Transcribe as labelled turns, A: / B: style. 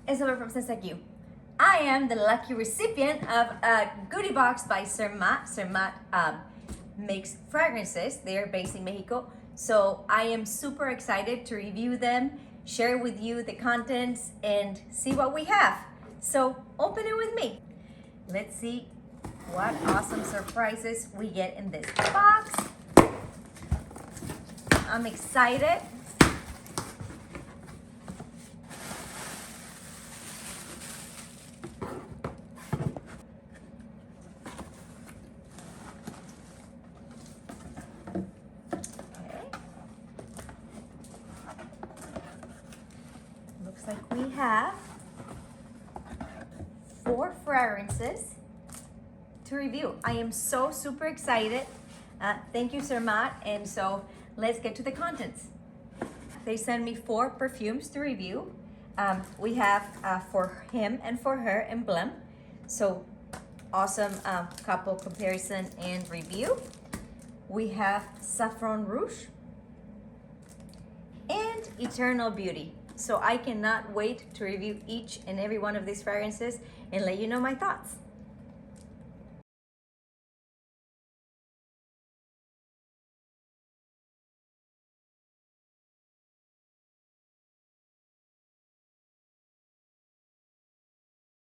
A: Isabel from Sensei. I am the lucky recipient of a goodie box by Zermat. Zermat makes fragrances. They are based in Mexico. So I am super excited to review them, share with you the contents, and see what we have. So open it with me. Let's see what awesome surprises we get in this box. I'm excited. Looks like we have 4 fragrances to review. I am so super excited. Thank you, Zermat. And so let's get to the contents. They sent me 4 perfumes to review. We have for him and for her emblem. So awesome couple comparison and review. We have Saffron Rouge and Eternal Beauty. So I cannot wait to review each and every one of these fragrances and let you know my thoughts.